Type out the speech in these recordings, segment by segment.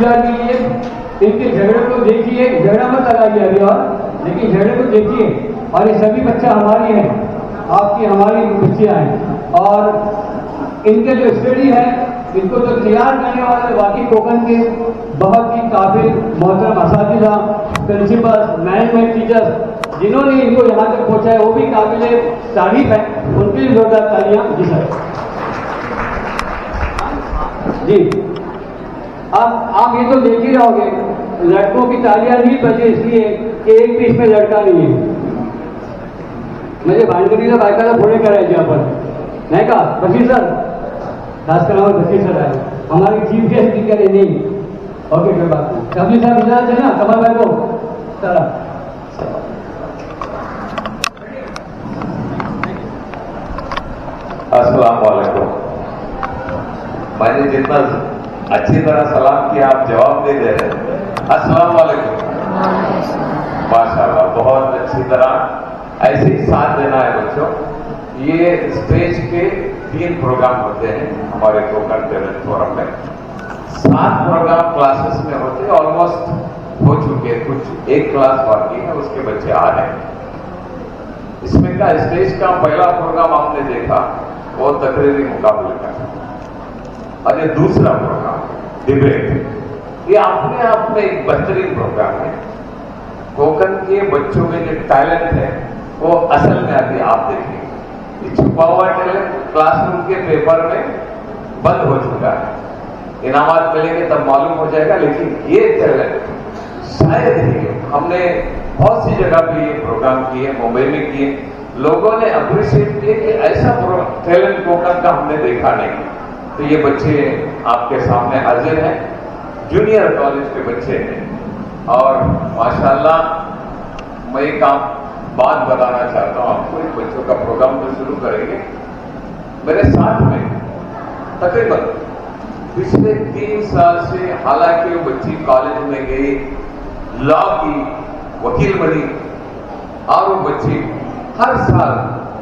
गुजार कीजिए, इनके झगड़े को देखिए, झगड़ा मत लगाइए अभी और, लेकिन झगड़े को देखिए। और ये सभी बच्चा हमारी हैं, आपकी हमारी बच्चियाँ हैं, और इनके जो स्टडी है इनको जो तैयार करने वाले बाकी कोकन के बहुत ही काबिल मोहतरम असातिज़ा, प्रिंसिपल्स, मैनेजमेंट टीचर्स जिन्होंने इनको यहाँ तक पहुँचा है, वो भी काबिल तारीफ है, उनके लिए जोरदार तालियां। जी सर। जी अब आप ये तो देख ही रहोगे, लड़कों की तालियां नहीं बजे इसलिए कि एक भी इसमें लड़का नहीं है। मुझे भानगढ़ीला बायकाला पुढे करायचे आपण, नाही का बशीर सर? खासकर हमारे बशीर सर आए, हमारी चीफ गेस्ट स्पीकर है नहीं। ओके कोई बात नहीं, कभी साहब इजाजत है ना कमल भाई को? चला अस्सलाम वालेकुम। मैंने जितना अच्छी तरह सलाम किया आप जवाब दे रहे हैं। अस्सलाम वालेकुम। माशाल्लाह, बहुत अच्छी तरह ऐसे ही साथ देना है बच्चों। ये स्टेज के 3 प्रोग्राम होते हैं हमारे कोकण टैलेंट फोरम में। 7 प्रोग्राम क्लासेस में होते हैं, ऑलमोस्ट हो चुके हैं, कुछ एक क्लास बाकी है, उसके बच्चे आ रहे हैं। इसमें का स्टेज का पहला प्रोग्राम आपने देखा वो तकरीरी मुकाबले का, और ये दूसरा प्रोग्राम डिबेट, ये अपने आप में एक बेहतरीन प्रोग्राम है। कोकण के बच्चों में जो टैलेंट है वो असल में अभी आप देखेंगे। ये छुपा हुआ टैलेंट क्लासरूम के पेपर में बंद हो चुका है, इनामात मिलेंगे तब मालूम हो जाएगा। लेकिन ये टैलेंट शायद ही हमने बहुत सी जगह पे ये प्रोग्राम किए, मुंबई में किए, लोगों ने अप्रिशिएट किए कि ऐसा टैलेंट कोकण का हमने देखा नहीं। तो ये बच्चे आपके सामने हाजिर हैं, जूनियर कॉलेज के बच्चे हैं, और माशाल्लाह मैं एक बात बताना चाहता हूं आपको। इन बच्चों का प्रोग्राम तो शुरू करेंगे, मेरे साथ में तकरीबन पिछले 3 साल से, हालांकि वो बच्ची कॉलेज में गई, लॉ की वकील बनी, और वो बच्ची हर साल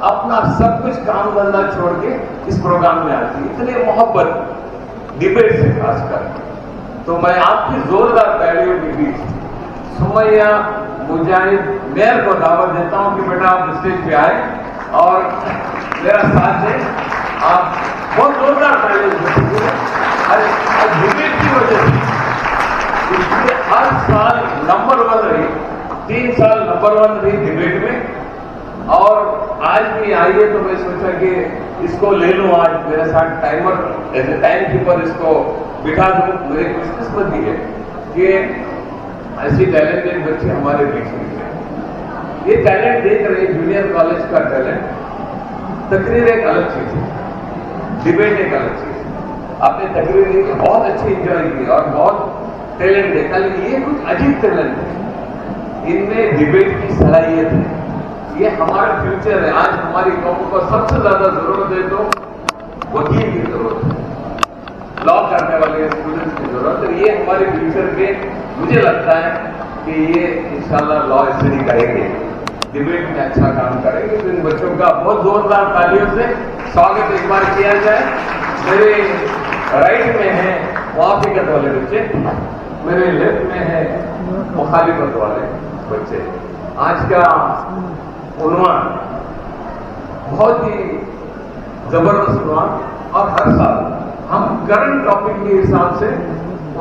अपना सब कुछ काम धंधा छोड़ के इस प्रोग्राम में आती है। इतने मोहब्बत डिबेट से खासकर, तो मैं आपकी जोरदार तालियों के बीच सुमैया मुजाहिद मेयर को दावत देता हूं कि बेटा आप स्टेज पे आए और मेरा साथ दें। आप बहुत जोरदार तालियां डिबेट की वजह से इसलिए हर साल नंबर 1 रही, 3 साल नंबर 1 रही डिबेट में। और आज भी आई है तो मैं सोचा कि इसको ले लूं, आज मेरे साथ timer as a time keeper इसको बिठा दूं। मेरी खुशकिस्मती है कि ऐसी टैलेंटेड बच्चे हमारे बीच में हैं। ये टैलेंट देख रहे जूनियर कॉलेज का टैलेंट, तकरीर एक अलग चीज है, डिबेट एक अलग चीज है। आपने तकरीर देखी, बहुत अच्छी इंजॉय की और बहुत टैलेंट देखा, लेकिन ये कुछ अजीब टैलेंट है, इनमें डिबेट की सलाहियत है। ये हमारा फ्यूचर है। आज हमारी कौम को सबसे ज्यादा जरूरत है तो वकील की जरूरत है, लॉ करने वाले स्टूडेंट्स की जरूरत है। ये हमारे फ्यूचर के, मुझे लगता है कि ये इंशाल्लाह लॉ स्टडी करेंगे, डिबेट में अच्छा काम करेंगे। तो इन बच्चों का बहुत जोरदार तालियों से स्वागत एक बार किया जाए। मेरे राइट में है मुआफिकत वाले बच्चे, मेरे लेफ्ट में है मुखालिफत वाले बच्चे। आज का उन्वान बहुत ही जबरदस्त उन्वान, और हर साल हम करंट टॉपिक के हिसाब से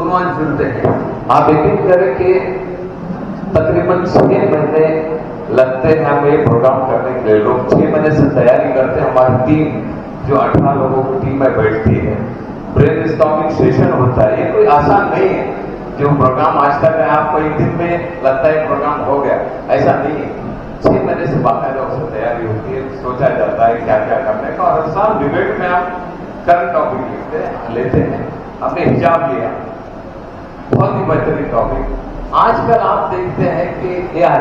उन्वान चुनते हैं। आप यकीन करें कि तकरीबन 6 महीने लगते हैं हमें ये प्रोग्राम करने के लिए। लोग 6 महीने से तैयारी करते हैं। हमारी टीम जो 18 लोगों की टीम में बैठती है, ब्रेनस्टॉर्मिंग सेशन होता है। ये कोई आसान नहीं है जो प्रोग्राम आज तक है आपको एक दिन में लगता है प्रोग्राम हो गया, ऐसा नहीं है। 6 महीने से बाकायदा उससे तैयारी होती है, सोचा जाता है क्या क्या करने का, और हर साल डिबेट में आप करंट टॉपिक लेते हैं। हमने हिजाब लिया, बहुत ही बेहतरीन टॉपिक। आजकल आप देखते हैं कि AI,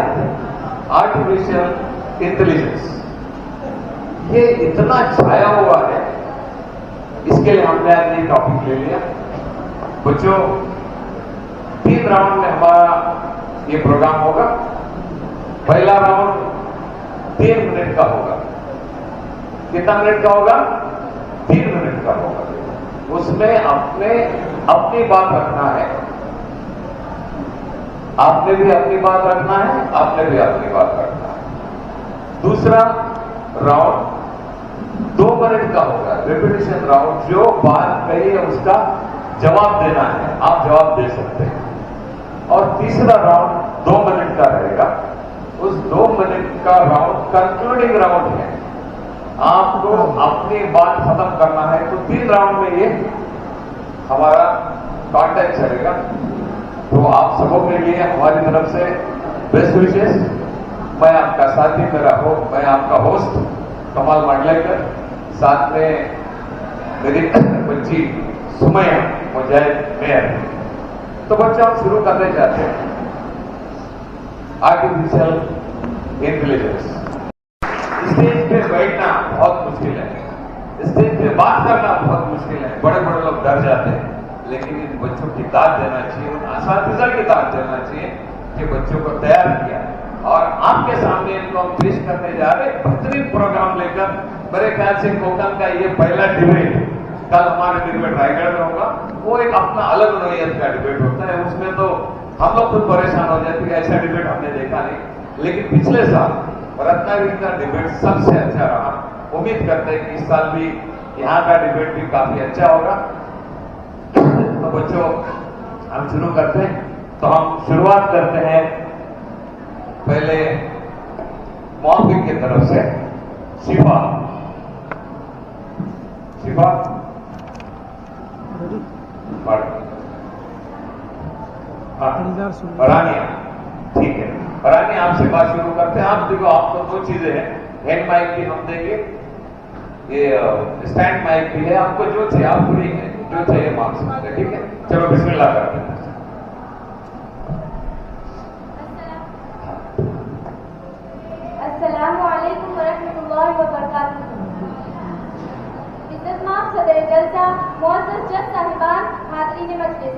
आर्टिफिशियल इंटेलिजेंस, ये इतना छाया हुआ है, इसके लिए हमने आज ये टॉपिक ले लिया। बच्चों 3 राउंड में हमारा ये प्रोग्राम होगा। पहला राउंड 3 मिनट का होगा। कितना मिनट का होगा? 3 मिनट का होगा। उसमें अपनी बात रखना है, آپ نے بھی اپنی بات رکھنا ہے, آپ نے بھی اپنی بات رکھنا ہے. دوسرا راؤنڈ 2 منٹ کا ہوگا, ریپیٹیشن راؤنڈ. جو بات کہی ہے اس کا جواب دینا ہے, آپ جواب دے سکتے ہیں. اور تیسرا راؤنڈ 2 منٹ کا رہے گا. اس 2 منٹ کا راؤنڈ کنکلوڈنگ راؤنڈ ہے, آپ کو اپنی بات ختم کرنا ہے. تو 3 راؤنڈ میں یہ ہمارا کانٹیکٹ چلے گا. تو آپ سبوں کے لیے ہماری طرف سے بیسٹ وشز. میں آپ کا ساتھی, میں آپ کا ہوسٹ کمال مانڈلیکر, ساتھ میں میری بچی سمیہ مجاہد میئر. تو بچہ ہم شروع کرنے چاہتے ہیں آرٹیفیشل انٹیلیجنس. اسٹیج پہ بیٹھنا بہت مشکل ہے, اسٹیج پہ بات کرنا بہت مشکل ہے. بڑے بڑے لوگ ڈر جاتے ہیں, لیکن ان بچوں کی داد دینا چاہیے, ان اساتذہ کی داد دینا چاہیے کہ بچوں کو تیار کیا. اور آپ کے سامنے ان کو ہم پیش کرنے جا رہے ہیں بہترین پروگرام لے کر. میرے خیال سے کوکن کا یہ پہلا ڈبیٹ, کل ہمارا ڈبیٹ رائے گڑھ میں ہوگا. وہ ایک اپنا الگ نوعیت کا ڈبیٹ ہوتا ہے. اس میں تو ہم لوگ خود پریشان ہو جاتے ہیں, ایسا ڈبیٹ ہم نے دیکھا نہیں. لیکن پچھلے سال رتنا گری کا ڈبیٹ سب سے اچھا رہا. امید کرتے ہیں کہ اس سال بھی یہاں کا ڈبیٹ بھی کافی اچھا ہوگا. تو بچوں ہم شروع کرتے ہیں. تو ہم شروعات کرتے ہیں پہلے موافق کی طرف سے. شفا رانیہ, ٹھیک ہے رانیہ آپ سے بات شروع کرتے ہیں. آپ دیکھو, آپ کو 2 چیزیں ہیں, ہینڈ مائک بھی ہم دیں گے, یہ اسٹینڈ مائک بھی ہے. آپ کو جو چاہیے آپ فری ہیں, جو چاہیے مانگ سکتے ہیں. ٹھیک ہے, چلو بسم اللہ کرتے ہیں. السلام علیکم ورحمۃ اللہ وبرکاتہ. عزتمآب صدر جلسہ, معزز جج صاحبان, حاضرین مجلس.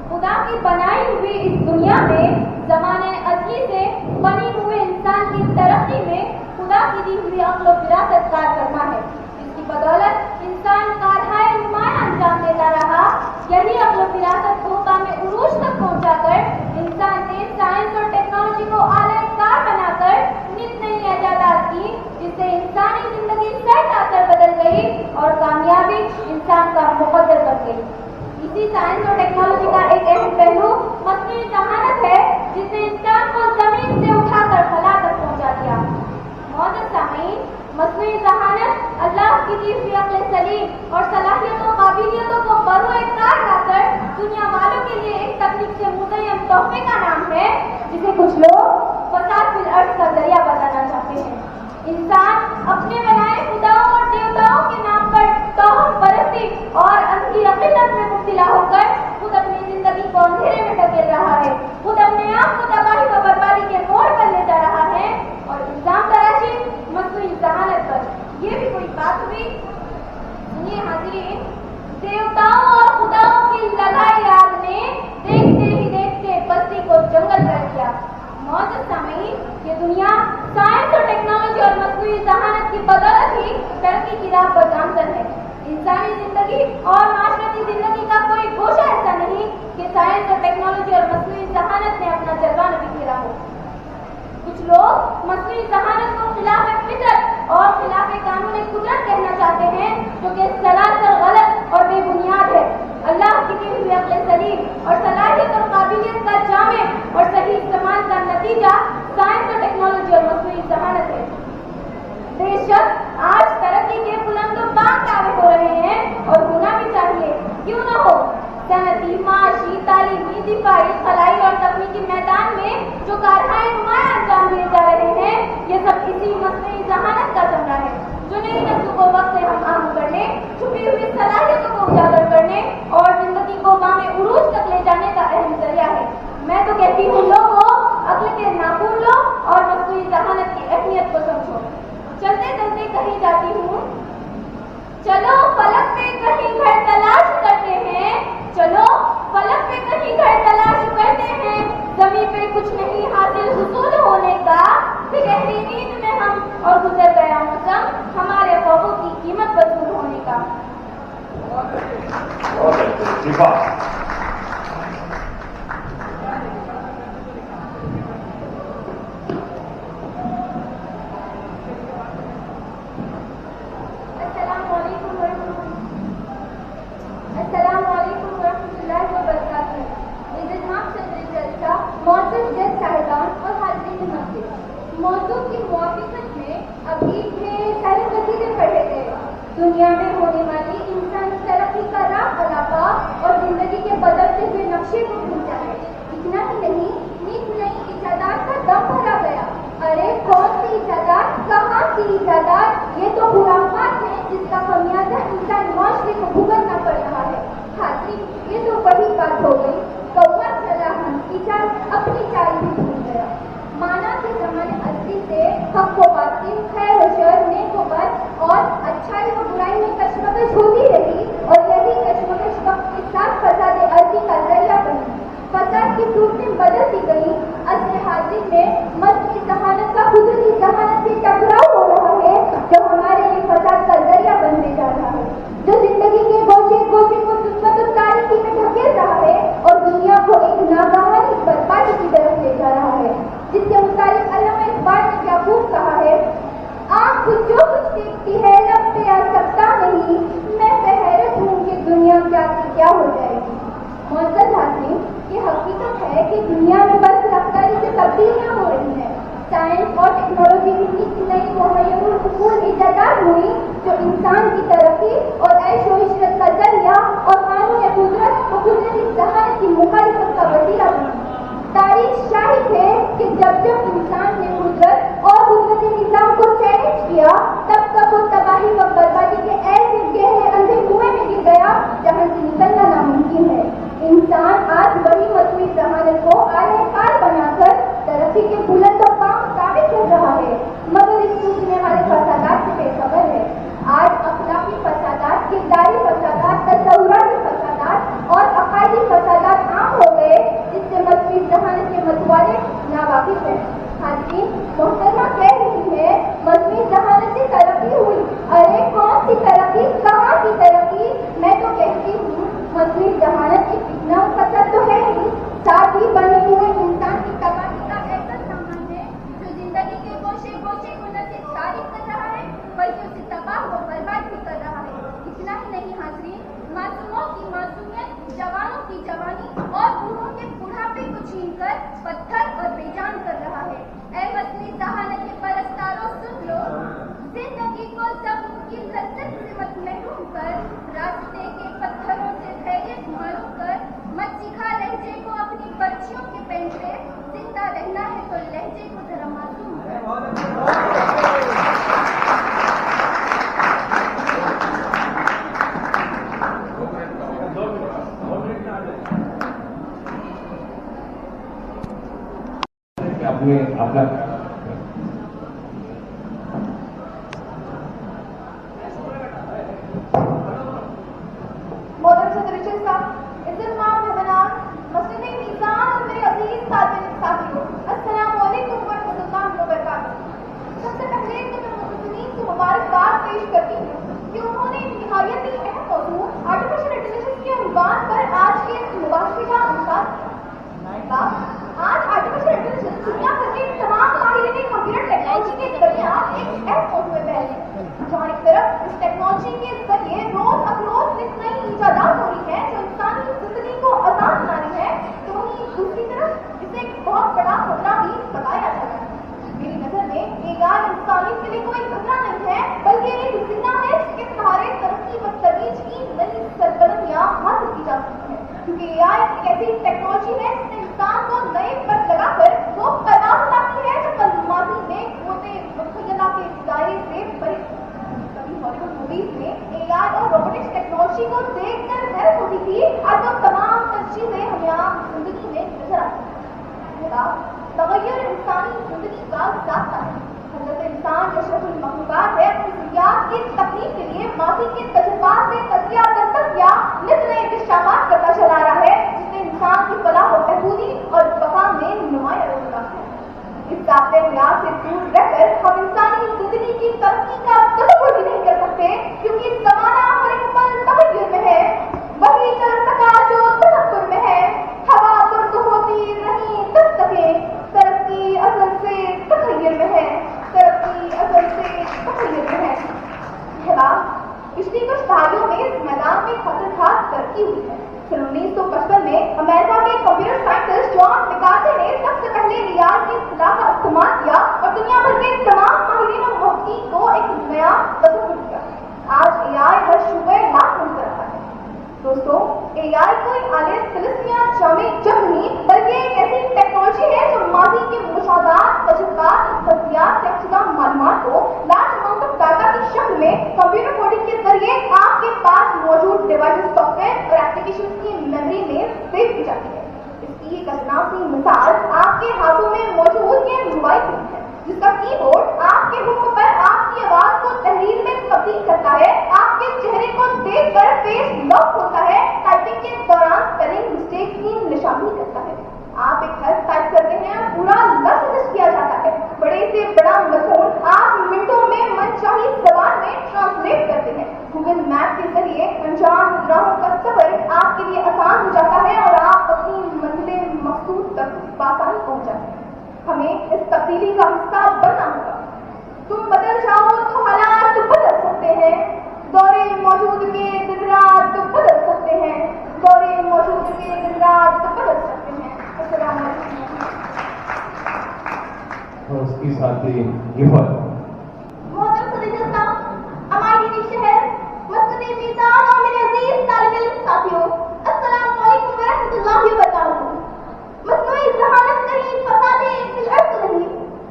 خدا کی بنائی ہوئی اس دنیا میں زمانہ ازلی سے بنی ہوئے انسان کی ترقی میں خدا کی دی ہوئی عقل و فراست کارفرما ہے. اس کی بدولت انسان کارہائے نمایاں انجام دیتا رہا. یہی عقل و فراست کو مقام عروج تک پہنچا کر انسان نے سائنس اور ٹیکنالوجی کو اعلی کار بنا کر نت نئی ایجادات کی, جس سے انسانی زندگی سر آکر بدل گئی اور کامیابی انسان کا مقدر بن گئی. اسی سائنس اور ٹیکنالوجی کا ایک اہم پہلو مصنوعی ذہانت ہے, جس نے انسان کو زمین سے اٹھا کر خلا تک پہنچا دیا. معزز سامعین, مصنوعی ذہانت اللہ کی دی ہوئی عقل سلیم اور صلاحیتوں قابلیتوں کو بروئے کار لا کر دنیا والوں کے لیے ایک تکلیف سے مزین تحفے کا نام ہے, جسے کچھ لوگ فساد فی الارض کا ذریعہ بتانا چاہتے ہیں. انسان اپنے بنائے خداؤں اور دیوتاؤں کے نام پر توہم پرستی اور اندھی عقیدت میں مبتلا ہو کر خود اپنی زندگی کو اندھیرے میں ڈھکیل رہا ہے, خود اپنے آپ کو تباہی و بربادی کے موڑ پر لے جا رہا ہے اور الزام تراشی مصنوعی ذہانت پر. یہ بھی کوئی بات ہوئی؟ سنیے حاضرین, دیوتاؤں اور خداؤں کی لڑائی آگ نے دیکھتے ہی دیکھتے بستی کو جنگل کر دیا. معزز سامعین, یہ دنیا سائنس اور ٹیکنالوجی اور مصنوعی ذہانت کی بدولت ہی ترقی کی راہ پر گامزن ہے. انسانی زندگی اور معاشرتی زندگی کا کوئی گوشہ ایسا نہیں کہ سائنس اور ٹیکنالوجی اور مصنوعی ذہانت نے اپنا جلوہ نہ بکھیرا ہو. کچھ لوگ مصنوعی ذہانت کو خلاف فطرت اور خلاف قانون قدرت کہنا چاہتے ہیں, جو کہ سراسر غلط اور بے بنیاد ہے. اللہ کی دی ہوئی عقل سلیم اور صلاحیت اور قابلیت کا جامع اور صحیح استعمال کا نتیجہ سائنس اور ٹیکنالوجی اور مصنوعی ذہانت ہے. بے شک آج ترقی کے بلند و باق دعوے ہو رہے ہیں, اور ہونا بھی چاہیے, کیوں نہ ہو. صنعتی, معاشی, تعلیمی, دفاعی, خلائی اور تکنیکی میدان میں جو کارہائے نمایاں انجام دیے جا رہے ہیں, یہ سب اسی مصنوعی ذہانت کا ثمرہ ہے, جو نئی نسلوں کو وقت سے ہم آہنگ کرنے, چھپی ہوئی صلاحیتوں کو اجاگر کرنے اور زندگی کو مقام عروج تک لے جانے کا اہم ذریعہ ہے. میں تو کہتی ہوں لوگوں, عقل کے ناخن لو اور مصنوعی ذہانت کی اہمیت کو سمجھو. چلتے چلتے کہیں جاتی ہوں, چلو فلک پہ کہیں گھر تلاش کرتے ہیں, چلو فلک پہ کہیں گھر تلاش کرتے ہیں, زمین پہ کچھ نہیں حاصل حصول ہونے کا, پھر گہری نیند میں ہم اور گزر گیا موسم, ہمارے خوابوں کی قیمت وصول ہونے کا. नक्शे को खींचा है। इतना ही नहीं, नित नई इजादात का दम भरा गया। अरे कौन सी इजादात, कहाँ की इजादात, ये तो खुराफात है जिसका खमियाजा इंसान माशरे को भुगतना पड़ रहा है। हाथी, ये तो वही बात हो गई, कौवा चला हंस की चाल अपनी चाल भी भूल गया। माना के जमाने असली से हक को बातिल, खैर व शर, नेक व बद और अच्छाई व बुराई में कशमकश होती रही और यही कशमकश वक्त के साथ फसाद अर्जी का जरिया बनी। फसाद की सूरतें बदलती गई। असली हाजिर में मर्द की जहानत का कुदरती जहानत से टकराव हो रहा है, जो हमारे लिए फसाद का जरिया बनने जा रहा है, जो जिंदगी के गोशे गोशे को दुश्मन और तारीकी में धकेल रहा है और दुनिया को एक नागहानी बर्बादी की तरफ ले जा रहा है, जिसके मुताबिक अल्लामा इकबाल ने क्या खूब कहा है, आँख जो कुछ देखती है लब पे आ सकता नहीं, मैं हैरत हूँ कि दुनिया क्या से क्या हो जाएगी। मुअज़्ज़ज़ हाज़रीन, ये हकीकत है कि दुनिया में बस रफ्तारी से तब्दीलियाँ हो रही हैं। साइंस और टेक्नोलॉजी की नित नई मुहैय्युल उसूल इजादात हुई जो इंसान की तरक्की और ऐश व इशरत का जरिया और कानून कुदरत व कुदरती जहानत की मुखालिफत का वसीला बनी। तारीख शाहिद है कि जब जब इंसान ने कुदरत और कुदरती निज़ाम को चैलेंज किया, तब तक वो तबाही व बर्बादी के ऐसे गहरे अंधे कुएं में गिर गया जहाँ से निकलना नामुमकिन है। इंसान आज वही मसनूई जहानत को आलयकार बनाकर तरक्की के बुलंद और पाम साबित कर रहा है, मगर इस टूटने वाले फसादात से बेखबर है। आज अखलाकी फसादात, किरदारी फसादात, तसव्वुराती फसादात और अकायदी फसादात आम हो गए, जिससे मसनूई जहानत के मतवाले नावाकिफ हैं। हाज़रीन, मोहतरमा कह रही है मसनूई जहानत से तरक्की हुई। अरे कौन सी तरक्की, कहाँ की तरक्की? मैं तो कहती हूँ मसनूई जहानत एक फितना फसाद तो है ही, साथ ही बने हुए इंसान की तबाही का ऐसा सामान है जो जिंदगी के गोशे गोशे को न सिर्फ तारीफ कर रहा है बल्कि उसे तबाह व बर्बाद भी कर रहा है। इतना ही नहीं हाज़रीन, मासूमों की मासूमियत, जवानों की जवानी और बूढ़ों के बुढ़ापे को छीनकर पत्थर और बेजान कर रहा है। ऐ मसनूई जहानत के परस्तारों, सुन लो, जिंदगी को ज़ख्म की लज्जत से मत महरूम कर, रास्ते के पत्थरों से धैर्य मालूम कर, मत सिखा लहजे को अपनी बच्चियों के पेन से, जिंदा रहना है तो लहजे को जरा मासूम कर। अपने अपना मुबारकबाद पेश करती हूँ कि उन्होंने निहायत ही अहम मौजू आर्टिफिशियल इंटेलिजेंस के अनुमान पर आज के मुबाहिसे का अनुसार आज आर्टिफिशियल इंटेलिजेंस दुनिया भर के तमाम माहिरीन कंप्यूटर टेक्नोलॉजी के दरमियान एक अहम मौजू है। पहले जहाँ एक तरफ इस टेक्नोलॉजी के जरिए रोज अखरोज नित नई इजादात हो रही है जो इंसानी जिंदगी को आसान बना रही है, तो वहीं दूसरी तरफ इसे एक बहुत बड़ा खतरा भी बताया जा रहा है। मेरी नजर में एआई इंसानियत के लिए कोई खतरा नहीं है, बल्कि एक जिंदा है जिसके सहारे तरक्की व तरोज की नई सरगर्मियां हासिल की जा सकती है। क्योंकि एआई एक ऐसी टेक्नोलॉजी है जिसने इंसान को नए पर लगाकर वो परवाह लाती है जो कल माजी में होते मुखय्यला के दायरे से परे। कभी हॉलीवुड मूवीज में एआई और रोबोटिक्स टेक्नोलॉजी को देखकर हैरत होती थी, आज वो तमाम चीजें हमें आम जिंदगी में नजर आती है। तगय्युर इंसानी जिंदगी का जाता है। हज़रत इंसान जो शरफुल मखलूक़ात है, अपनी ज़िंदगियात की तकनीक के लिए माजी के तजुर्बात से तज़किया दर तज़किया नित नए इंतशामात करता चला रहा है, जिससे इंसान की फलाह व बहबूदी और बका में नुमाया होता है। इस ज़ाब्ते मियाद से दूर रहकर हम इंसानी जिंदगी की तरक्की का तसव्वुर भी नहीं कर सकते, क्योंकि ज़माना मुकम्मल तगय्युर में है। वही चल सका जो तसव्वुर में है, हवा तुर्क होती रही दस्तके, तरक्की असल से तगय्युर में है, तरक्की असल से तगय्युर में है। पिछली कुछ दहाइयों में इस मैदान में खतरनाक तरक्की हुई है। सन 1955 में अमेरिका के कंप्यूटर साइंटिस्ट जॉन मैकार्थी ने सबसे पहले एआई की इस्तिलाह का इस्तेमाल किया और दुनिया भर के तमाम माहिरीन और मुहक्किकीन को एक नया तसव्वुर दिया। आज एआई हर शूबे लाख मुनकर रहा है। दोस्तों, एआई कोई आलिया फिलिस्तीन या जामे पास मौजूद डिवाइस, सॉफ्टवेयर और एप्लीकेशन की मेमोरी में सेव की जाती है। इसकी एक अजनासी मिसाल आपके हाथों में मौजूद ये मोबाइल फोन है, जिसका कीबोर्ड आपके हुक्म पर आपकी आवाज को तहरीर में तब्दील करता है, आपके चेहरे को देखकर फेस लॉक होता है, टाइपिंग के दौरान स्पेलिंग मिस्टेक की निशानी करता है। आप एक हर्फ टाइप करते हैं और पूरा लफ्ज किया जाता है। बड़े से बड़ा मजमून आप मिनटों में मनचाही ज़बान में ट्रांसलेट करते हैं। गूगल मैप के जरिए अनजान राहों का सफर आपके लिए आसान हो जाता है और आप अपनी मंजिल मकसूद तक बासानी पहुंच जाते हैं। हमें इस तब्दीली का हिस्सा बनना होगा। तुम बदल जाओ तो हालात बदल सकते हैं, दौरे मौजूद के दिन रात बदल सकते हैं, दौरे मौजूद के दिन रात बदल सकते हैं। अस्सलाम वालेकुम। और उसकी साथी गिफर। मोहतरम सदस्य साहब, हमारी ये शहर मस्जिद मीज़ान और मेरे अजीज तालिब इल्म साथियों, अस्सलाम वालेकुम व रहमतुल्लाहि व बरकातहू। मसनूई ज़हानत नहीं, फसादे फिल अर्ज़ नहीं,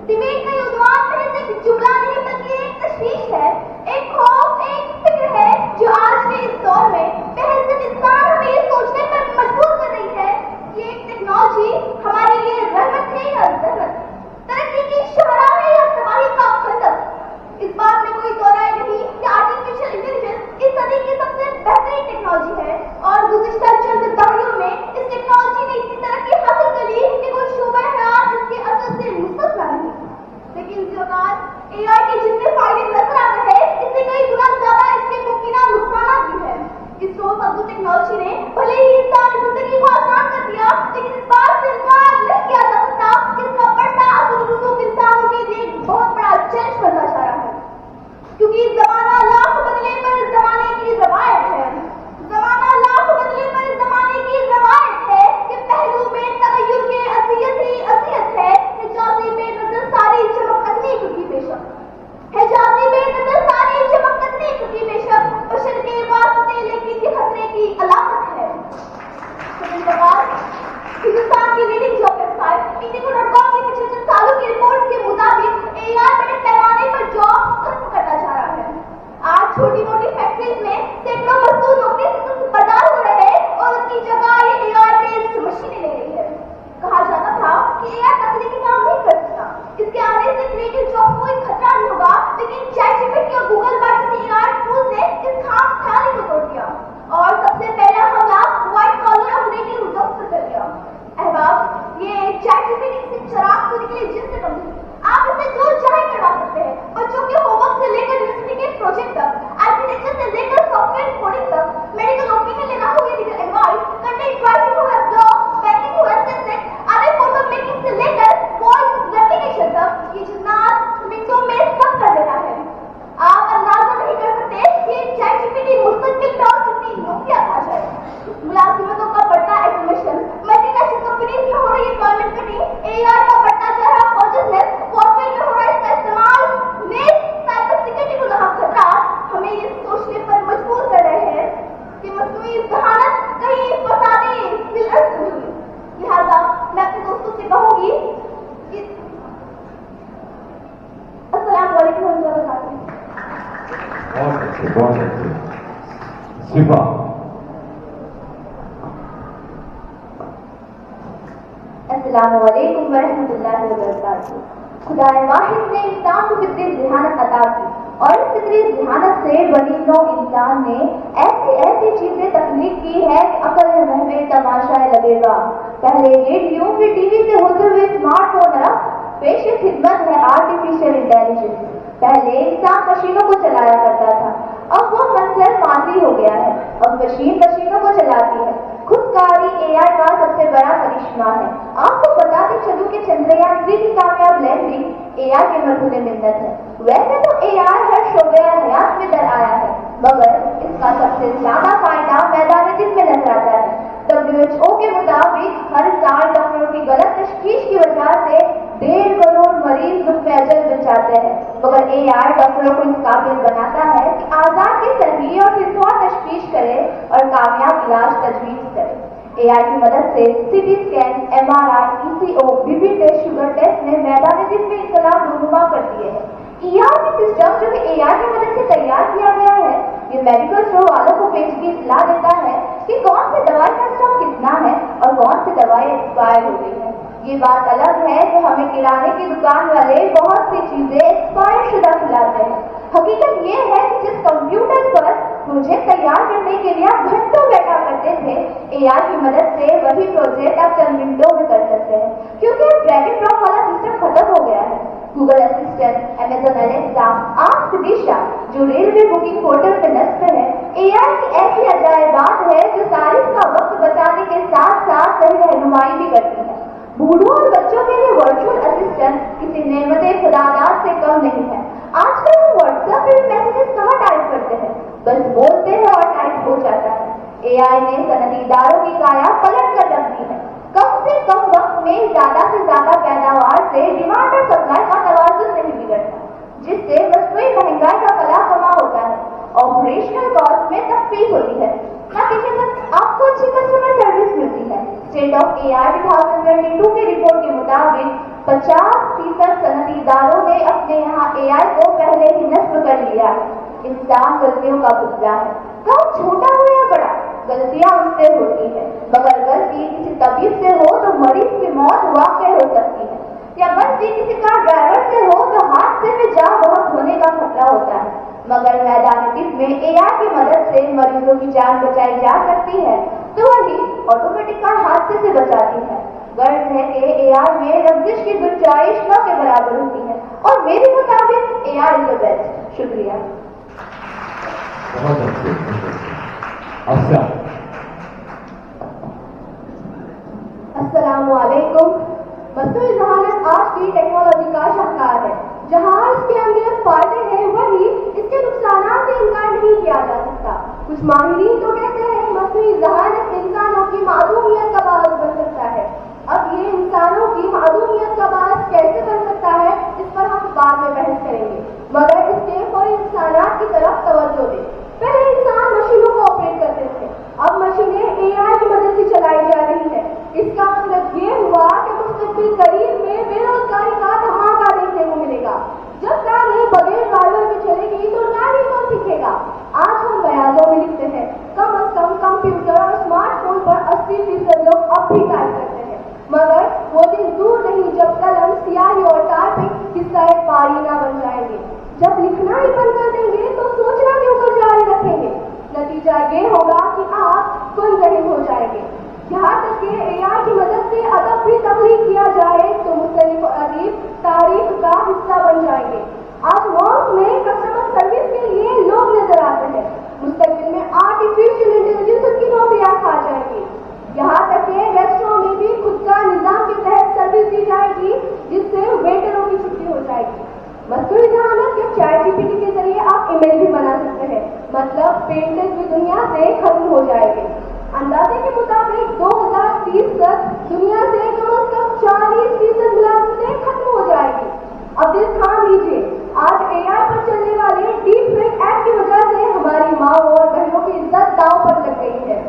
डिबेट का उन्वान महज एक जुमला नहीं बल्कि एक तशवीश है, एक खौफ, एक फिक्र है जो आज के इस दौर में बहसत इंसान हमें ये सोचने पर मजबूर कर रही है कि एक टेक्नोलॉजी हमारे लिए रहमत है या ज़हमत, तरक्की की शाहराह है या तबाही का खंडक। इस बात में कोई दो राय नहीं कि आर्टिफिशियल इंटेलिजेंस इस सदी की सबसे बेहतरीन टेक्नोलॉजी है और गुज़िश्ता चंद दहाइयों में इस टेक्नोलॉजी ने इतनी तरक्की हासिल कर ली कि कोई शोबा हयात इसके असर से मुस्तस्ना नहीं। लेकिन ज़ियोनात एआई के जितने फायदे नजर आते हैं, इससे कई गुना ज्यादा इसके मुमकिन नुकसान भी है। इस रोज अब्दुल टेक्नोलॉजी ने भले ही इंसान जिंदगी को आसान कर दिया, लेकिन इस बात से इनकार नहीं किया जा सकता कि इसका बढ़ता असर रसूख इंसानों के लिए एक बहुत बड़ा चैलेंज बनता जा रहा है। क्योंकि जमाना लाख बदले पर जमाने की रवायत है, जमाना लाख बदले पर जमाने की रवायत है कि पहलू में तगय्युर के अज़ियत ही अज़ियत है, हिजाज़ी में नजर सारी चमकदनी की बेशक, हिजाज़ी में नजर सारी चमकदनी की बेशक, बशर के वास्ते लेकिन ये खतरे की अलामत है। हिंदुस्तान की लीडिंग जॉब वेबसाइट इंडिको.com की पिछले चंद सालों की रिपोर्ट के मुताबिक एआई बड़े पैमाने पर जॉब खत्म करता जा रहा है। आज छोटी मोटी फैक्ट्रीज में सैकड़ों मजदूर नौकरी से बर्बाद हो रहे हैं और उनकी जगह ये एआई बेस्ड मशीनें ले रही है। कहा जाता था कि एआई तकनीकी काम नहीं कर सकता, इसके आने से क्रिएटिव जॉब को एक खतरा नहीं होगा, लेकिन चैटजीपीटी और गूगल बार्ड जैसे एआई टूल्स ने इस खास ख्याल को तोड़ दिया और सबसे पहला हमला व्हाइट कॉलर ऑपरेटिव जॉब पर कर दिया। अहबाब, ये चैटजीपीटी से चिराग को निकले जिनसे कम नहीं, आप इसे जो चाहे करवा सकते हैं। बच्चों के होमवर्क से लेकर यूनिवर्सिटी के प्रोजेक्ट तक, आर्किटेक्चर से लेकर सॉफ्टवेयर कोडिंग तक, मेडिकल ओपिनियन लेना हो या लीगल एडवाइस, कंटेंट राइटिंग हो या ब्लॉग, बैंकिंग हो या सेक्स, आधे फोटो मेकिंग से लेकर वॉइस रेप्लिकेशन तक, ये जिन्नात मिनटों में सब कर देता है। आप अंदाजा नहीं कर सकते कि चैटजीपीटी मुस्तकिल तौर पर कितनी नौकरियां खा जाए। मुलाजिमतों का बढ़ता एग्जीबिशन, मल्टीनेशनल कंपनीज में हो रही एम्प्लॉयमेंट कटिंग, एआई का बढ़ता जा रहा कॉन्शियसनेस, वॉरफेयर में हो रहा इसका इस्तेमाल, नेक्स्ट साइबर सिक्योरिटी को लगा खतरा हमें ये सोचने पर मजबूर कर रहे हैं कि मसनूई ज़हानत कहीं फसादे फिल अर्ज़ नहीं। लिहाजा मैं अपने दोस्तों से कहूंगी कि अस्सलाम वालेकुम व रहमतुल्लाहि व बरकातहू। बहुत अच्छे शिफा। अस्सलाम वालेकुम व रहमतुल्लाहि व बरकातहू। खुदाए वाहिद ने इंसान को फितरी ज़हानत अता की और इस फितरी ज़हानत से बनी नौ इंसान ने ऐसी ऐसी चीजें तख्लीक की है कि अकल महवे तमाशाए लगेगा। पहले रेडियो फिर टीवी से होते हुए स्मार्टफोन रख पेश खिदमत है आर्टिफिशियल इंटेलिजेंस। पहले इंसान मशीनों को चलाया करता था, अब वो मंजर माजी हो गया है, अब मशीन मशीनों को चलाती है। खुदकारी एआई का सबसे बड़ा करिश्मा है। आपको बताते चलूं कि चंद्रयान 3 की कामयाब लैंडिंग एआई के मरहूने मिन्नत है। वैसे तो एआई हर शोबे हयात में दर आया है, मगर इसका सबसे ज्यादा फायदा मैदान दिन में नजर आता है। WHO के मुताबिक हर साल डॉक्टरों की गलत तशखीस की वजह से 1.5 करोड़ मरीज दुख अजल बचाते हैं, मगर एआई डॉक्टरों को इस काबिल बनाता है कि आजाद की सही और फिर तशखीस करे और कामयाब इलाज तजवीज करे। एआई की मदद से CT scan, MRI, ECO, BP test, sugar test ने मैदान दिन में इनकलाब रूनुमा कर दिए हैं। ERP सिस्टम जो कि एआई की मदद से तैयार किया गया है, ये मेडिकल स्टोर वालों को पेचीदा इत्तला देता है कि कौन सी दवाई का स्टॉक कितना है और कौन सी दवाई एक्सपायर हो गई है। ये बात अलग है कि हमें किराने की दुकान वाले बहुत सी चीजें एक्सपायर शुदा खिलाते हैं। हकीकत ये है कि जिस कंप्यूटर पर प्रोजेक्ट तैयार करने के लिए आप घंटों बैठा करते थे, एआई की मदद से वही प्रोजेक्ट आप चंद मिनटों में कर सकते हैं, क्योंकि ड्रैग एंड ड्रॉप वाला सिस्टम खत्म हो गया है। Google Assistant, Amazon Alexa, Ask Disha जो रेलवे बुकिंग पोर्टल पे नस्ब है, एआई की ऐसी अजायबात है जो तारीख का वक्त बचाने के साथ साथ सही रहनुमाई भी करती है। बूढ़ों और बच्चों के लिए वर्चुअल असिस्टेंट किसी नेमते खुदादाद से कम नहीं है। आजकल हम व्हाट्सएप पे मैसेजेस कहाँ टाइप करते हैं, बस बोलते हैं और टाइप हो जाता है। एआई ने सनदीदारों की काया पलट कर रख दी है। कम से कम वक्त में ज्यादा से ज्यादा पैदावार से डिमांड और सप्लाई का तवाजुन नहीं बिगड़ता, जिससे वस्तुएं महंगाई का फलाफमा होता है, ऑपरेशनल कॉस्ट में तखफीफ होती है, नतीजतन आपको अच्छी कस्टमर सर्विस मिलती है। स्टेट ऑफ एआई 2022 की रिपोर्ट के मुताबिक 50% सनदीदारों ने अपने यहाँ एआई को पहले ही नस्ब कर लिया है। इंसान गलतियों का पुतला है, काम छोटा हो या बड़ा, गलतियां उससे होती है, मगर गलती किसी तबीब से हो तो मरीज की मौत वाकई हो सकती है, या गलती किसी कार ड्राइवर से हो तो हादसे में जान बहुत होने का खतरा होता है। मगर मैदान तिब में एआई की मदद से मरीजों की जान बचाई जा सकती है, तो वही ऑटोमेटिक कार हादसे से बचाती है। गर्ज है कि एआई में लफ्जिश की गुंजाइश न के बराबर होती है, और मेरे मुताबिक एआई इज द बेस्ट। शुक्रिया। बहुत अच्छे। अच्छा, अस्सलामुअलैकुम। मसनूई ज़हानत आज की टेक्नोलॉजी का शाहकार है। जहाँ इसके अंदर फायदे हैं, वही इसके नुकसानात से इनकार नहीं किया जा सकता। कुछ माहिरीन तो कहते हैं मसनूई ज़हानत इंसानों की मासूमियत का बायस बन सकता है। अब ये इंसानों की मासूमियत का बायस कैसे बन सकता है, इस पर हम बाद में बहस करेंगे, मगर इसके फौरी नुकसानात की तरफ तवज्जो दें। पहले इंसान मशीनों को ऑपरेट करते थे, अब मशीनें एआई की मदद से चलाई जा रही है। इसका मतलब ये हुआ कि मुस्तकबिल करीब में बेरोजगारी का धमाका देखने को मिलेगा। जब गाड़ी बगैर ड्राइवर के चलेगी तो ड्राइविंग कौन सीखेगा? आज हम बयानों में लिखते हैं, कम अज कम कंप्यूटर और स्मार्टफोन पर 80% लोग अब भी टाइप करते हैं, मगर वो दिन दूर नहीं जब कलम, स्याही और टाइपिंग हिस्सा पारीना बन जाएंगे। जब लिखना ही बंद कर देंगे तो सोचना क्यों कर जारी रखेंगे? नतीजा ये होगा कि आप गुमराह हो जाएंगे। यहाँ तक कि एआई की मदद से अदब भी तख्लीक किया जाए तो मुख्तलिफ अदीब तारीख का हिस्सा बन जाएंगे। आज मॉल्स में कस्टमर सर्विस के लिए लोग नजर आते हैं, मुस्तकबिल में आर्टिफिशियल इंटेलिजेंस उनकी नौकरियां खा जाएगी। यहाँ तक कि रेस्टोरेंट में भी खुद का निजाम के तहत सर्विस दी जाएगी, जिससे वेटरों की छुट्टी हो जाएगी। मसनूई ज़हानत या चैट जीपीटी के जरिए आप ईमेल भी बना सकते हैं, मतलब पेंटर्स भी दुनिया से खत्म हो जाएंगे। अंदाजे के मुताबिक 2030 तक दुनिया से कम 40% मुलाजिमतें खत्म हो जाएगी। अब दिल थाम लीजिए, आज एआई पर चलने वाले डीप फेक ऐप की वजह से हमारी माँ और बहनों की इज्जत दांव पर लग गई है।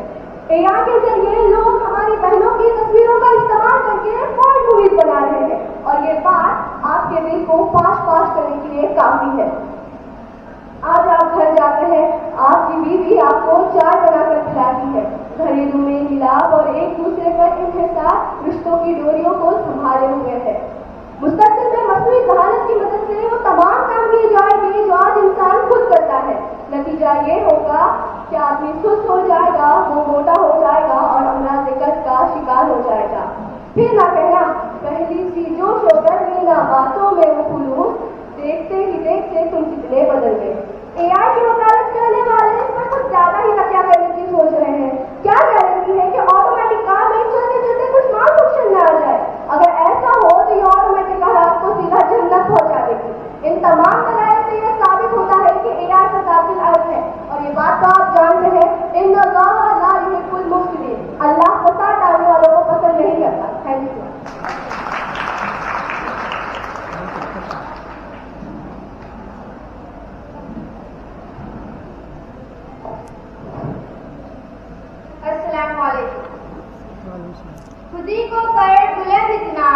एआई के जरिए लोग हमारी बहनों की तस्वीरों का इस्तेमाल करके फॉर्म मूवीज बना रहे हैं, और ये बात आपके दिल को पाश करने के लिए काफी है। आज आप घर जाते हैं, आपकी बीवी आपको चाय बनाकर खिलाती है, घरेलू में मिलाप और एक दूसरे पर इन्हिसार रिश्तों की डोरियों को संभाले हुए है। मुस्तकबिल में मसनूई ज़हानत की मदद से वो तमाम काम किए जाएंगे जो आज इंसान खुद करता है। नतीजा ये होगा कि आदमी सुस्त हो जाएगा, वो मोटा हो जाएगा और अमराज़ कब्ज़ का शिकार हो जाएगा। फिर ना कहना पहली सी जोश और गर्मी, ना बातों में वो खुलूस, देखते ही देखते तुम कितने बदल गए। एआई की वकालत करने वाले इस पर कुछ ज्यादा ही हत्या करने की सोच रहे हैं। क्या गारंटी है कि ऑटोमेटिक कार में चलते चलते कुछ माल फंक्शन न आ जाए? अगर ऐसा हो तो ये ऑटोमेटिक कार आपको सीधा जन्नत पहुंचा देगी। इन तमाम दलाइल से यह साबित होता है कि एआई का कातिल अर्थ है, और ये बात तो आप जानते हैं, इन्नल्लाह ला युहिब्बुल मुफ्सिदीन, अल्लाह फसाद डालने वालों को पसंद नहीं करता। Thank you. खुदी को कर बुलंद इतना,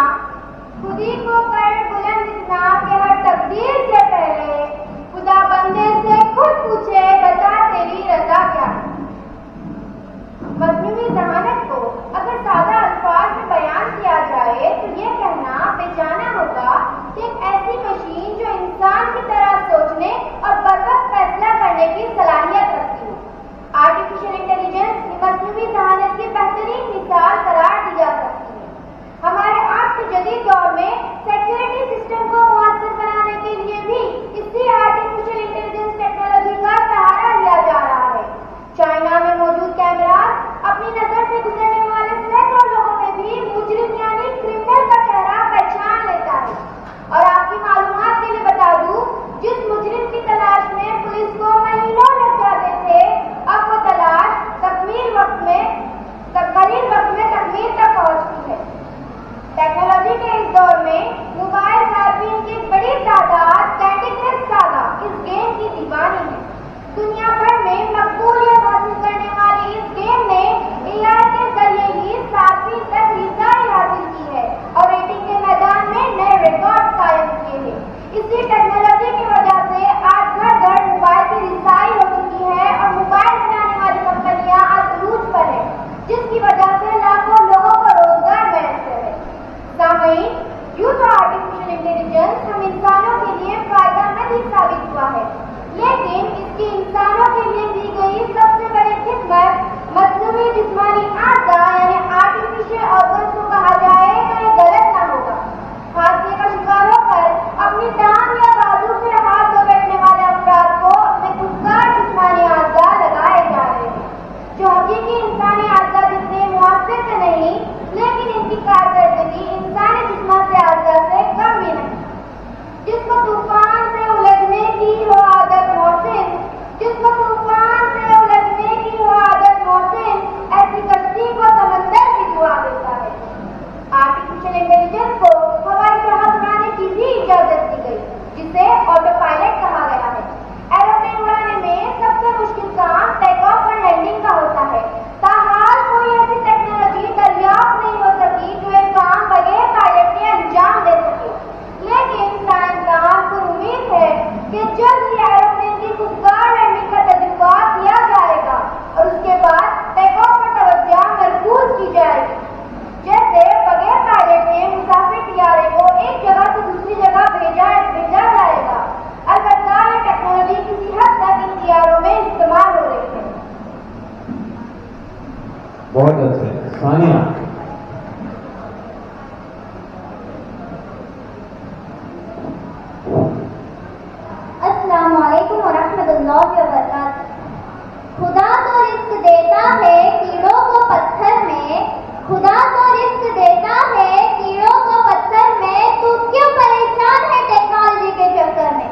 खुदी को कर बुलंद इतना कि हर तकदीर से पहले खुदा बंदे से खुद पूछे, बता तेरी بہت اچھے. ثانیہ. السلام علیکم ورحمۃ اللہ وبرکاتہ. خدا تو رزق دیتا ہے کیڑوں کو پتھر میں، خدا تو رزق دیتا ہے کیڑوں کو پتھر میں، تو کیوں پریشان ہے ٹیکنالوجی کے چکر میں.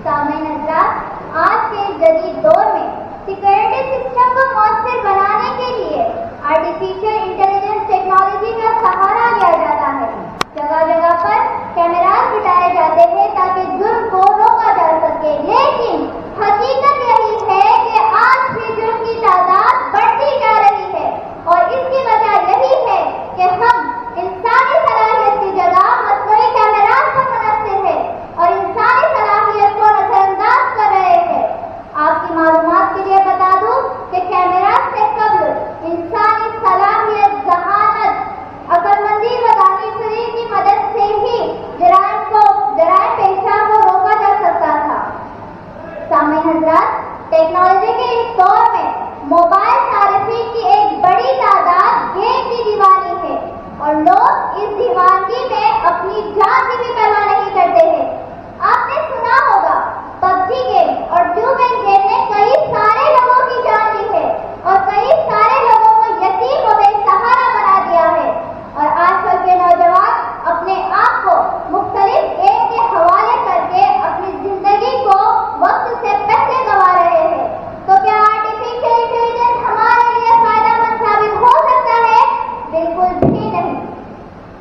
سامعین حضرات، آج کے اس جدید دور میں سیکورٹی سسٹم کو مؤثر بنانے کے لیے آرٹیفیشل انٹیلیجنس ٹیکنالوجی کا سہارا لیا جاتا ہے. جگہ جگہ پر کیمراز بٹھائے جاتے ہیں تاکہ جرم کو روکا جا سکے، لیکن حقیقت یہی ہے کہ آج بھی جرم کی تعداد بڑھتی جا رہی ہے، اور اس کی وجہ یہی ہے کہ ہم انسانی صلاحیت کی جگہ مصنوعی کیمراز پر منحصر ہیں اور انسانی صلاحیت کو نظر انداز کر رہے ہیں. آپ کی معلومات کے لیے بتا دوں کہ کیمراز سے قبل انسانی صلاحیت، ذہانت، عقل مندی و دانشوری کی مدد سے ہی جرائم پیشہ کو روکا جا سکتا تھا. سامعین حضرات، ٹیکنالوجی کے اس دور میں موبائل صارفین کی ایک بڑی تعداد گیم کی دیوانی ہے، اور لوگ اس دیوانگی میں اپنی جان کی بھی پرواہ نہیں کرتے ہیں. آپ نے سنا ہوگا PUBG گیم اور ٹیوبین گیم نے کئی سارے لوگوں کی جان لی ہے اور کئی سارے لوگوں کو یتیم و بے سہارا بنا دیا ہے. اور آج کل کے نوجوان اپنے آپ کو مختلف گیم کے حوالے کر کے اپنی زندگی کو وقت سے پہلے گنوا رہے ہیں. تو کیا آرٹیفیشل انٹیلیجنس ہمارے لیے فائدہ مند ثابت ہو سکتا ہے؟ بالکل بھی نہیں.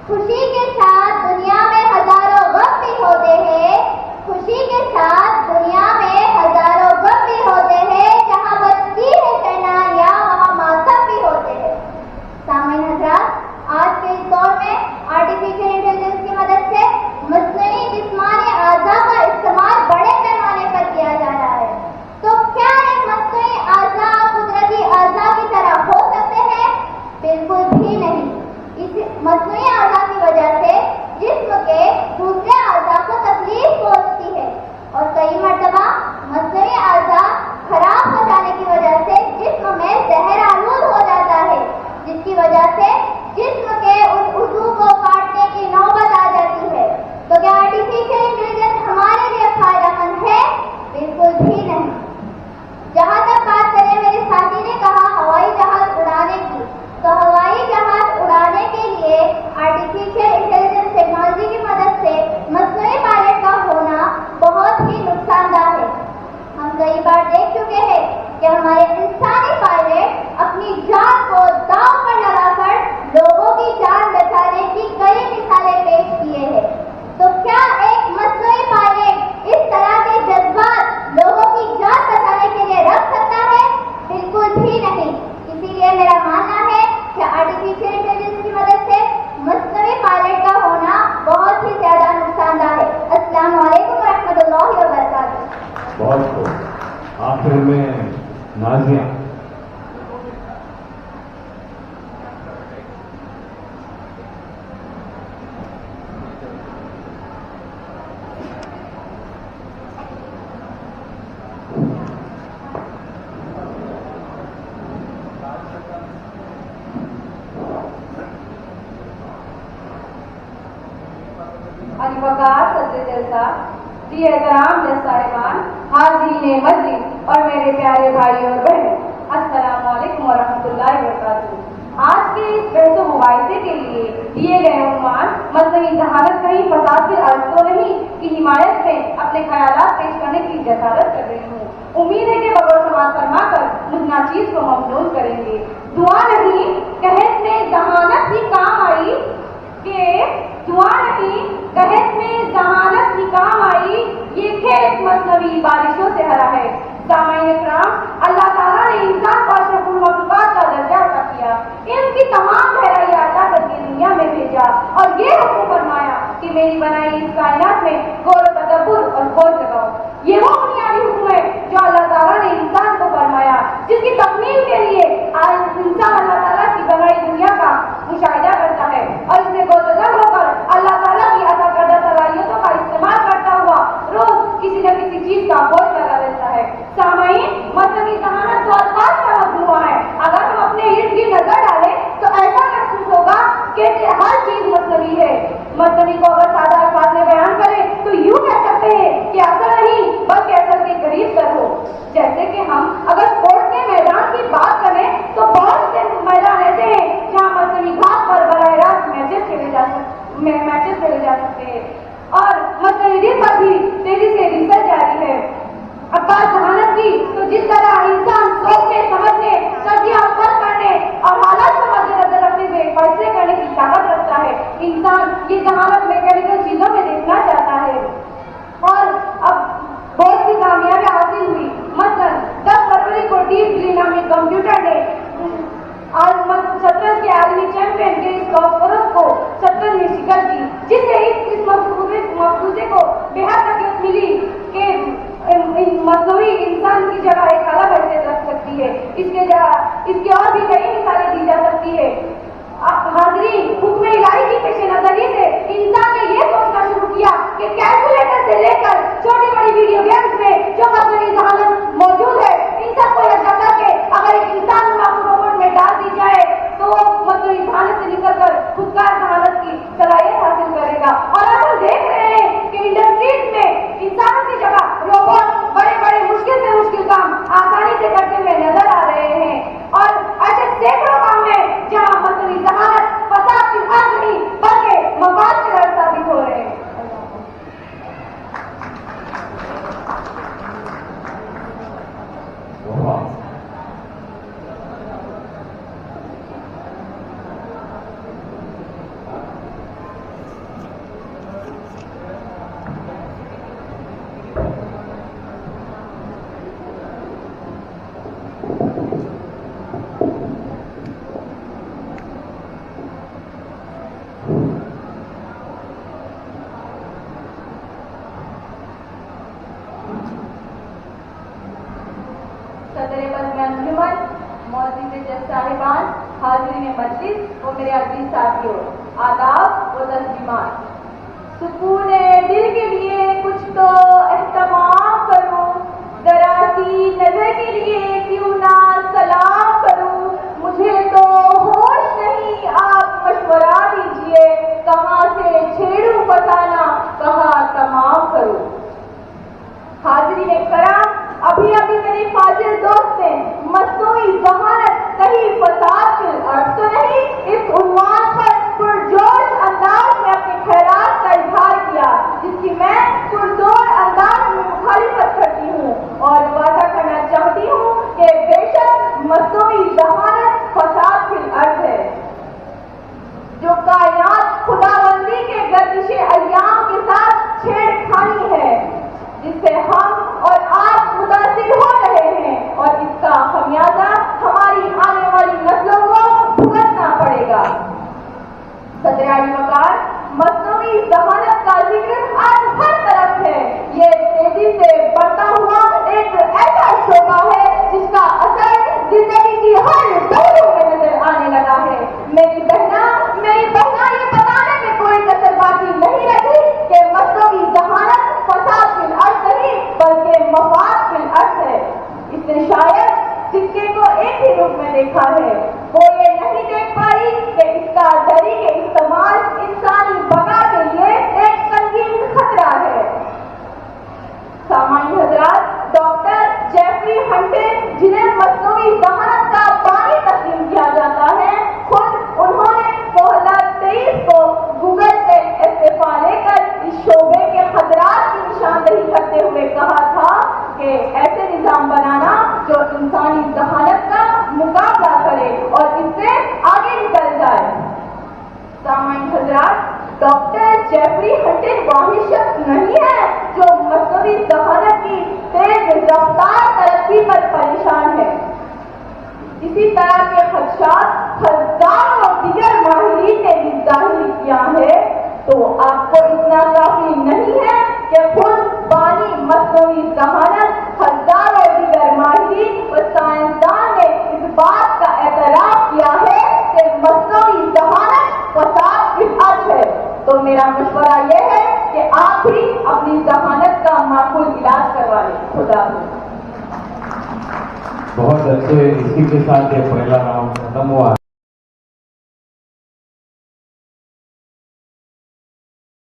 خوشی کے ساتھ دنیا میں ہزاروں غم بھی ہوتے ہیں، خوشی کے ساتھ دنیا میں ہزاروں غم بھی ہوتے ہیں. جہاں بجتی ہے شہنائیاں وہاں ماتم بھی ہوتے ہیں. سامعین حضرات، آج کے اس دور میں آرٹیفیشل انٹیلیجنس کی مدد سے مصنوعی جسمانی اعضاء کا استعمال بڑے پیمانے پر کیا جا رہا ہے. تو کیا ایک مصنوعی اعضاء قدرتی اعضاء کی طرح ہو سکتے ہیں؟ بالکل بھی نہیں. اس مصنوعی اعضاء کی وجہ سے جسم کے دوسرے اعضاء کو تکلیف پہنچتی ہے، اور کئی مرتبہ مصنوعی اعضاء خراب ہو جانے کی وجہ سے جسم میں زہر آلود ہو جاتا ہے، جس کی وجہ سے جسم کے اس عضو کو کاٹنے کی نوبت آ جاتی ہے. تو کیا آرٹیفیشل انٹیلیجنس ہمارے لیے فائدہ مند ہے؟ بالکل بھی نہیں. جہاں تک بات کریں، میرے ساتھی نے کہا ہوائی جہاز اڑانے کی، تو ہوائی جہاز اڑانے کے لیے آرٹیفیشل انٹیلیجنس ٹیکنالوجی کی مدد سے مصنوعی پائلٹ کا ہونا بہت ہی نقصان دہ ہے. ہم کئی بار دیکھ چکے ہیں کہ ہمارے انسانی پائلٹ اپنی جان کو داؤ پر لگا کر لوگوں کی جان بچانے کی کئی مثالیں پیش کیے ہیں. تو کیا ایک مصنوعی پائلٹ اس طرح کے جذبات لوگوں کی جان بچانے کے لیے رکھ سکتا ہے؟ بالکل بھی نہیں. اسی لیے میرا ماننا ہے کہ آرٹیفیشل انٹیلیجنس کی مدد سے مصنوعی پائلٹ کا ہونا بہت ہی زیادہ نقصان دہ ہے. السلام علیکم ورحمۃ اللہ وبرکاتہ. بہت خوب. آخر میں نازیہ. وقار صدر جلسہ، جی احترام جج صاحبان، حاضرین مجلس اور میرے پیارے بھائی اور بہن، السلام علیکم ورحمۃ اللہ وبرکاتہ. آج کے اس بحث و مباحثے کے لیے دیے گئے عنوان مصنوعی ذہانت کہیں فساد سے عرض تو نہیں کی حمایت میں اپنے خیالات پیش کرنے کی جسارت کر رہی ہوں. امید ہے کہ بغور سماعت فرما کر مجھ ناچیز کو ممنون کریں گے. دعا نہیں قحط میں ذہانت ہی کام آئی، کہ دعا نہیں قحط میں ذہانت ہی کام آئی، یہ کھیت مصنوعی بارشوں سے ہرا ہے. سامعین اکرام، اللہ تعالیٰ نے انسان کو اشرف المخلوقات کا درجہ عطا کیا، علم کی تمام گہرائی عطا کر کے دنیا میں بھیجا اور یہ حکم فرمایا کہ میری بنائی اس کائنات میں غور و تدبر اور کھوج لگاؤ. یہ وہ بنیادی حکم ہے جو اللہ تعالیٰ نے انسان کو فرمایا، جس کی تکمیل کے لیے آج انسان اللہ تعالیٰ کی بنائی دنیا کا مشاہدہ کرتا ہے اور اس میں گوتگر ہو کر اللہ تعالیٰ کی عطا کردہ صلاحیتوں کا استعمال کرتا ہوا روز کسی نہ کسی چیز کا کھوج لگا لیتا ہے. سامعین، مصنوعی ذہانت تو الفاظ کا مجموعہ ہے. اگر ہم اپنے ارد گرد نظر ڈالیں اس کی اور بھی کئی مثالیں دی جا سکتی ہے. حاضرین، حکم الہی کی پیش نظری سے انسان نے یہ سوچنا شروع کیا کہ کیلکولیٹر سے لے کر چھوٹی بڑی ویڈیو گیمز میں جو مصنوعی ذہانت موجود ہے، ان سب کو یکجا کر کے اگر ایک انسان روبوٹ میں ڈال دی جائے تو وہ مصنوعی ذہانت سے نکل کر خودکار ذہانت کی صلاحیت حاصل کرے گا. اور اب ہم دیکھ رہے ہیں کہ انڈسٹریز میں انسانوں کی جگہ روبوٹ بڑے بڑے مشکل سے مشکل کام آسانی سے کرتے ہوئے نظر آ رہے ہیں. اور ایسے سینکڑوں کام ہیں جہاں مصنوعی ذہانت فساد کی خاص نہیں بلکہ مفاد کے گھر ثابت ہو رہے ہیں. صاحبان، حاضرین مجلس و میرے عزیز ساتھیوں، آداب و تسلیمات. سکون دل کے لیے کچھ تو اہتمام کروں، ذرا سی نظر کے لیے کیوں نہ سلام کروں. مجھے تو ہوش نہیں، آپ مشورہ دیجیے، کہاں سے چھیڑوں بتانا، کہاں تمام کروں. حاضرین کرام، ابھی میری فاضل دوست نے مصنوعی ذہانت کہیں فساد فی الارض تو نہیں، اس عنوان پر پرجوش انداز میں اپنے خیالات کا اظہار کیا، جس کی میں پرزور انداز میں مخالفت کرتی ہوں اور وعدہ کرنا چاہتی ہوں کہ بے شک مصنوعی ذہانت فساد فی الارض ہے. جو کائنات خداوندی کے گردش ایام کے ساتھ چھیڑ خانی ہے، جس سے ہم اور آپ متاثر ہو رہے ہیں، اور اس کا خمیازہ ہماری آنے والی نسلوں کو بھگتنا پڑے گا. صدر اعلی وقار، مصنوعی ذہانت کا ذکر آج ہر طرف ہے. یہ تیزی سے بڑھتا ہوا ایک ایسا شعبہ ہے جس کا اثر زندگی کی ہر پہلو میں نظر آنے لگا ہے. میری بہنا یہ بتانے میں کوئی کسر باقی نہیں رہی کہ مصنوعی ذہانت فساد فی الارض نہیں بلکہ مفاد فی الارض ہے. اس نے شاید سکے کو ایک ہی رخ میں دیکھا ہے. وہ یہ نہیں دیکھ پائی کہ اس کا طریقے استعمال انسانی بقا کے لیے ایک سنگین خطرہ ہے. سامعین حضرات، ڈاکٹر جیفری ہنٹن، جنہیں مصنوعی ذہانت کا بانی تسلیم کیا جاتا ہے، خود انہوں نے 2023 کو گوگل سے استعفا لے کر اس شعبے کے خطرات کی نشاندہی کرتے ہوئے کہا تھا کہ ایسے نظام بنانا جو انسانی ذہانت کا مقابلہ کرے اور اس سے آگے نکل جائے. سامعین حضرات، ڈاکٹر جیفری ہنٹن واحد شخص نہیں ہے جو مصنوعی ذہانت کی تیز رفتار ترقی پر پریشان ہے. اسی طرح کے خدشات ہزاروں دیگر ماہرین نے بھی ظاہر کیا ہے. تو آپ کو اتنا کافی نہیں ہے کہ خود بانی مصنوعی ذہانت ہزاروں دیگر ماہرین و سائنسدان نے اس بات کا اعتراف کیا ہے کہ مصنوعی ذہانت فساد فی الارض ہے. تو میرا مشورہ یہ ہے کہ آپ بھی اپنی ذہانت کا معقول علاج کروا لیں. خدا حافظ. بہت اچھے. اسی کے ساتھ یہ پہلا راؤنڈ ختم ہوا.